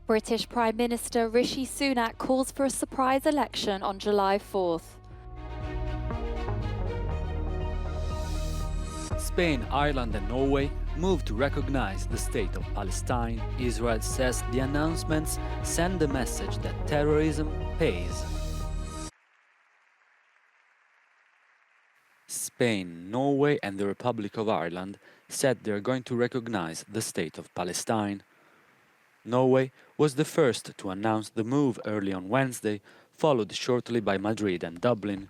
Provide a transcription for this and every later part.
British Prime Minister Rishi Sunak calls for a surprise election on July 4th. Spain, Ireland and Norway move to recognize the state of Palestine. Israel says the announcements send a message that terrorism pays. Spain, Norway and the Republic of Ireland said they are going to recognize the state of Palestine. Norway was the first to announce the move early on Wednesday, followed shortly by Madrid and Dublin.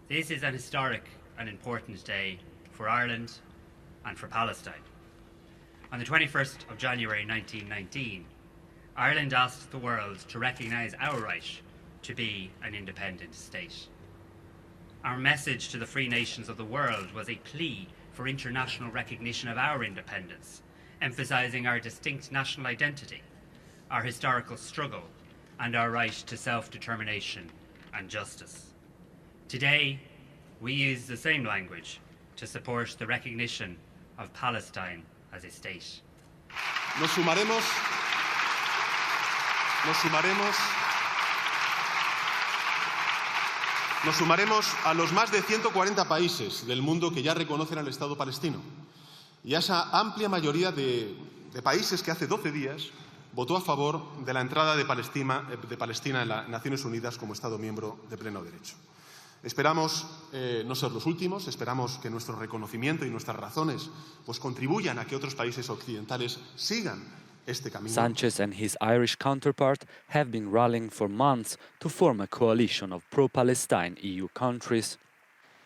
This is an historic and important day for Ireland and for Palestine. On the 21st of January 1919, Ireland asked the world to recognise our right to be an independent state. Our message to the free nations of the world was a plea for international recognition of our independence, emphasising our distinct national identity, our historical struggle, and our right to self-determination and justice. Today, we use the same language to support the recognition of Palestine as a state. Nos sumaremos a los más de 140 países del mundo que ya reconocen al Estado palestino y a esa amplia mayoría de países que hace 12 días votó a favor de la entrada de Palestina en las Naciones Unidas como Estado miembro de pleno derecho. Esperamos no ser los últimos, esperamos que nuestro reconocimiento y nuestras razones contribuyan a que otros países occidentales sigan este camino. Sanchez and his Irish counterpart have been rallying for months to form a coalition of pro-Palestine EU countries.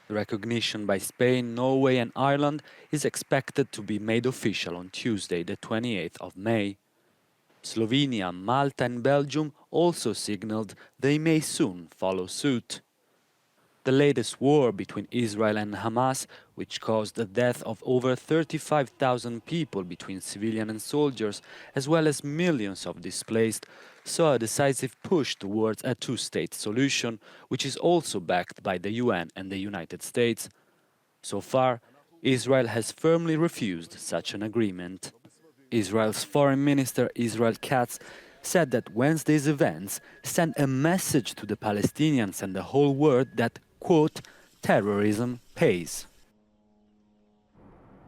The recognition by Spain, Norway and Ireland is expected to be made official on Tuesday, the 28th of May. Slovenia, Malta and Belgium also signalled they may soon follow suit. The latest war between Israel and Hamas, which caused the death of over 35,000 people between civilian and soldiers, as well as millions of displaced, saw a decisive push towards a two-state solution, which is also backed by the UN and the United States. So far, Israel has firmly refused such an agreement. Israel's Foreign Minister Israel Katz said that Wednesday's events send a message to the Palestinians and the whole world that, quote, terrorism pays.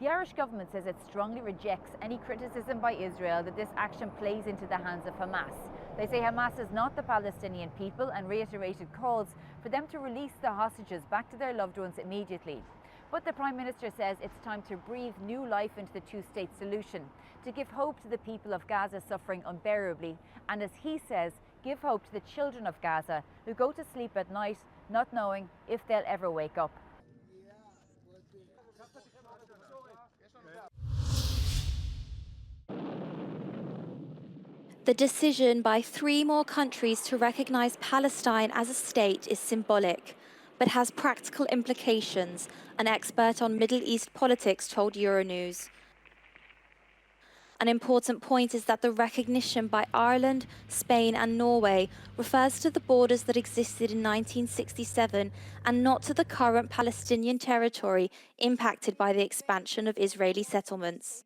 The Irish government says it strongly rejects any criticism by Israel that this action plays into the hands of Hamas. They say Hamas is not the Palestinian people and reiterated calls for them to release the hostages back to their loved ones immediately. But the Prime Minister says it's time to breathe new life into the two-state solution, to give hope to the people of Gaza suffering unbearably, and as he says, give hope to the children of Gaza who go to sleep at night not knowing if they'll ever wake up. The decision by 3 more countries to recognise Palestine as a state is symbolic, but has practical implications, an expert on Middle East politics told Euronews. An important point is that the recognition by Ireland, Spain and Norway refers to the borders that existed in 1967 and not to the current Palestinian territory impacted by the expansion of Israeli settlements.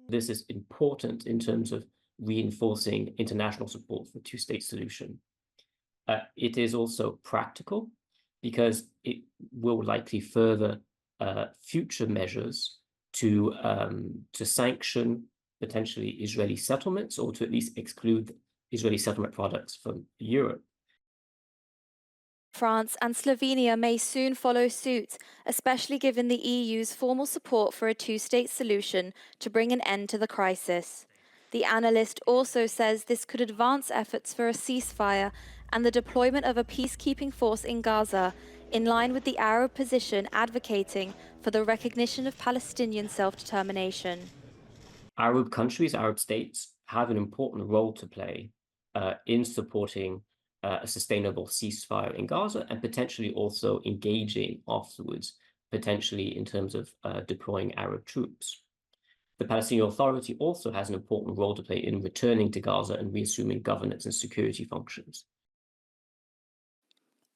This is important in terms of reinforcing international support for a two-state solution. It is also practical because it will likely further future measures to sanction potentially Israeli settlements or to at least exclude Israeli settlement products from Europe. France and Slovenia may soon follow suit, especially given the EU's formal support for a two-state solution to bring an end to the crisis. The analyst also says this could advance efforts for a ceasefire and the deployment of a peacekeeping force in Gaza, in line with the Arab position advocating for the recognition of Palestinian self-determination. Arab countries, Arab states, have an important role to play in supporting a sustainable ceasefire in Gaza and potentially also engaging afterwards, potentially in terms of deploying Arab troops. The Palestinian Authority also has an important role to play in returning to Gaza and reassuming governance and security functions.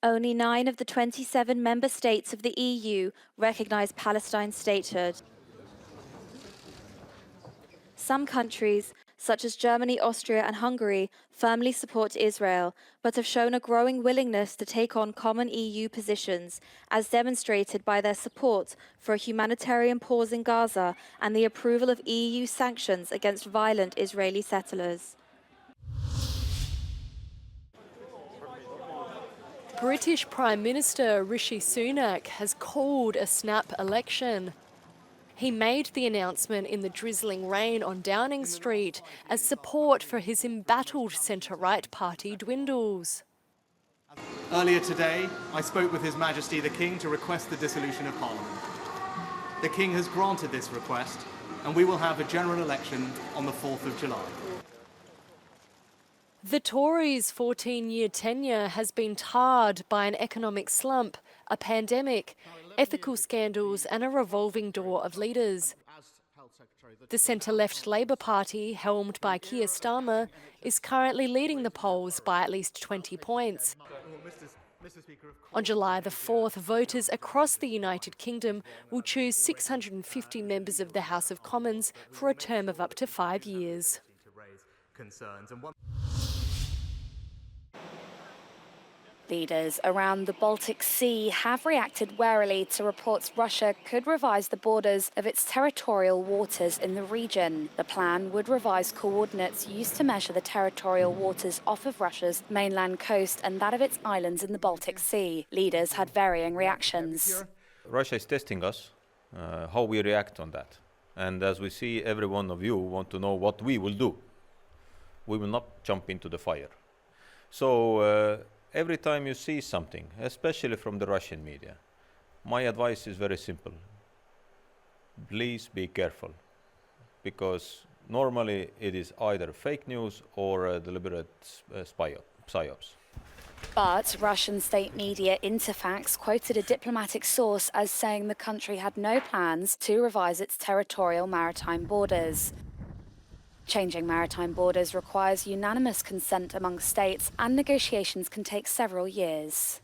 Only 9 of the 27 member states of the EU recognise Palestine's statehood. Some countries, such as Germany, Austria and Hungary, firmly support Israel, but have shown a growing willingness to take on common EU positions, as demonstrated by their support for a humanitarian pause in Gaza and the approval of EU sanctions against violent Israeli settlers. British Prime Minister Rishi Sunak has called a snap election. He made the announcement in the drizzling rain on Downing Street as support for his embattled centre-right party dwindles. Earlier today, I spoke with His Majesty the King to request the dissolution of Parliament. The King has granted this request, and we will have a general election on the 4th of July. The Tories' 14-year tenure has been tarred by an economic slump, a pandemic, ethical scandals and a revolving door of leaders. The centre-left Labour Party, helmed by Keir Starmer, is currently leading the polls by at least 20 points. On July the 4th, voters across the United Kingdom will choose 650 members of the House of Commons for a term of up to 5 years. Leaders around the Baltic Sea have reacted warily to reports Russia could revise the borders of its territorial waters in the region. The plan would revise coordinates used to measure the territorial waters off of Russia's mainland coast and that of its islands in the Baltic Sea. Leaders had varying reactions. Russia is testing us, how we react on that. And as we see, every one of you want to know what we will do. We will not jump into the fire. So every time you see something, especially from the Russian media, my advice is very simple. Please be careful, because normally it is either fake news or deliberate psyops. But Russian state media Interfax quoted a diplomatic source as saying the country had no plans to revise its territorial maritime borders. Changing maritime borders requires unanimous consent among states, and negotiations can take several years.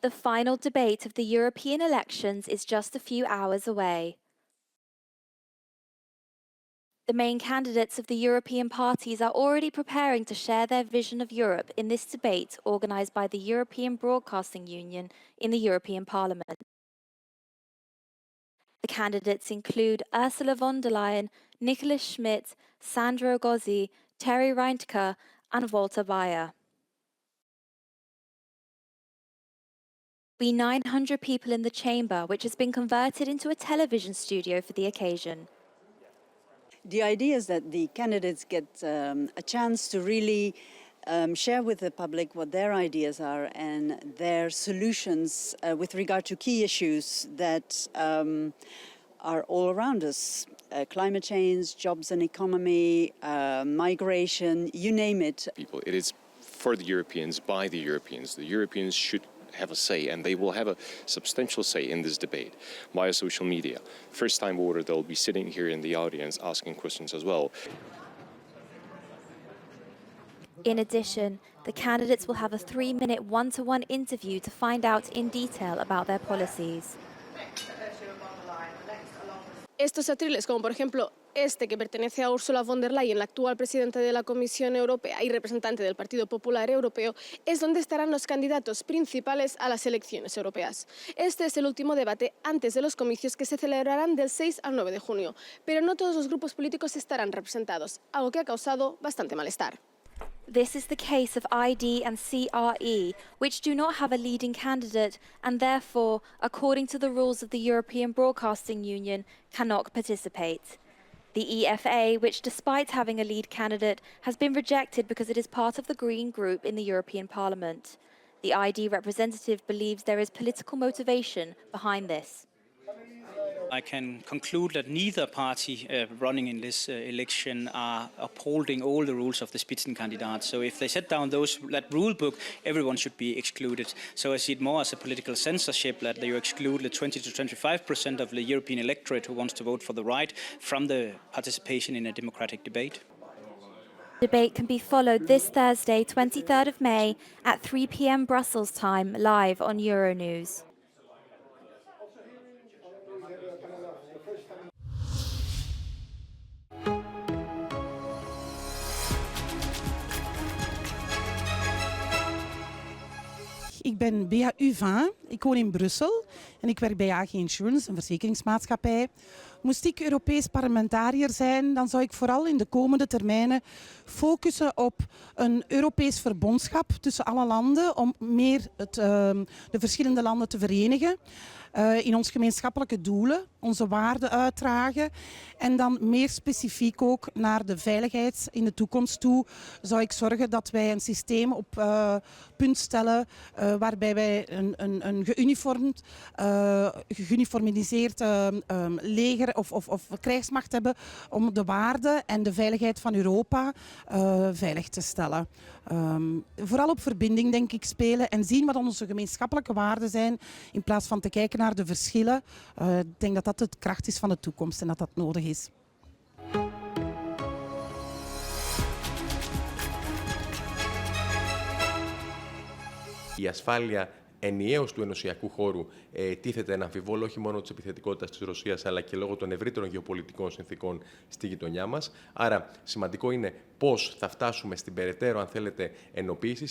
The final debate of the European elections is just a few hours away. The main candidates of the European parties are already preparing to share their vision of Europe in this debate organised by the European Broadcasting Union in the European Parliament. The candidates include Ursula von der Leyen, Nicolas Schmit, Sandro Gozzi, Terry Reintke and Walter Bayer. Be 900 people in the chamber, which has been converted into a television studio for the occasion. The idea is that the candidates get a chance to really share with the public what their ideas are and their solutions with regard to key issues that are all around us. Climate change, jobs and economy, migration, you name it. It is for the Europeans, by the Europeans. The Europeans should have a say, and they will have a substantial say in this debate via social media. First-time voter, they'll be sitting here in the audience asking questions as well. In addition, the candidates will have a 3-minute one-to-one interview to find out in detail about their policies. Estos atriles, como por ejemplo este que pertenece a Ursula von der Leyen, la actual presidenta de la Comisión Europea y representante del Partido Popular Europeo, es donde estarán los candidatos principales a las elecciones europeas. Este es el último debate antes de los comicios que se celebrarán del 6 al 9 de junio, pero no todos los grupos políticos estarán representados, algo que ha causado bastante malestar. This is the case of ID and CRE, which do not have a leading candidate and therefore, according to the rules of the European Broadcasting Union, cannot participate. The EFA, which despite having a lead candidate, has been rejected because it is part of the Green Group in the European Parliament. The ID representative believes there is political motivation behind this. I can conclude that neither party running in this election are upholding all the rules of the Spitzenkandidat. So if they set down that rule book, everyone should be excluded. So I see it more as a political censorship that you exclude the 20 to 25% of the European electorate who wants to vote for the right from the participation in a democratic debate. Debate can be followed this Thursday, 23rd of May at 3 p.m. Brussels time, live on Euronews. ben BHU Van, ik woon in Brussel en ik werk bij AG Insurance, een verzekeringsmaatschappij. Moest ik Europees parlementariër zijn, dan zou ik vooral in de komende termijnen focussen op een Europees verbondschap tussen alle landen om meer de verschillende landen te verenigen. In ons gemeenschappelijke doelen, onze waarden uitdragen en dan meer specifiek ook naar de veiligheid in de toekomst toe zou ik zorgen dat wij een systeem op punt stellen waarbij wij een geuniformiseerd leger of krijgsmacht hebben om de waarden en de veiligheid van Europa veilig te stellen. Vooral op verbinding denk ik spelen en zien wat onze gemeenschappelijke waarden zijn in plaats van te kijken naar de verschillen. Ik denk dat dat de kracht is van de toekomst en dat dat nodig is. Η ασφάλεια ενιαίως του ενωσιακού χώρου τίθεται ένα αμφιβόλο όχι μόνο της επιθετικότητας της Ρωσίας αλλά και λόγω των ευρύτερων γεωπολιτικών συνθήκων στη γειτονιά μας. Άρα σημαντικό είναι πώς θα φτάσουμε στην περαιτέρω, αν θέλετε, ενοποίηση,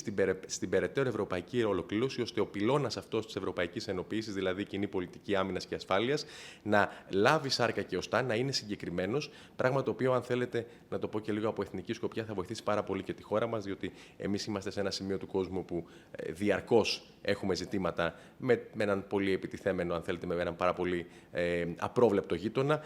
στην περαιτέρω ευρωπαϊκή ολοκλήρωση, ώστε ο πυλώνας αυτός της ευρωπαϊκής ενοποίησης, δηλαδή κοινή πολιτική άμυνας και ασφάλειας, να λάβει σάρκα και οστά, να είναι συγκεκριμένος, πράγμα το οποίο, αν θέλετε, να το πω και λίγο από εθνική σκοπιά, θα βοηθήσει πάρα πολύ και τη χώρα μας, διότι εμείς είμαστε σε ένα σημείο του κόσμου που διαρκώς έχουμε ζητήματα με έναν πολύ επιτιθέμενο, αν θέλετε, με έναν πάρα πολύ απρόβλεπτο γείτονα.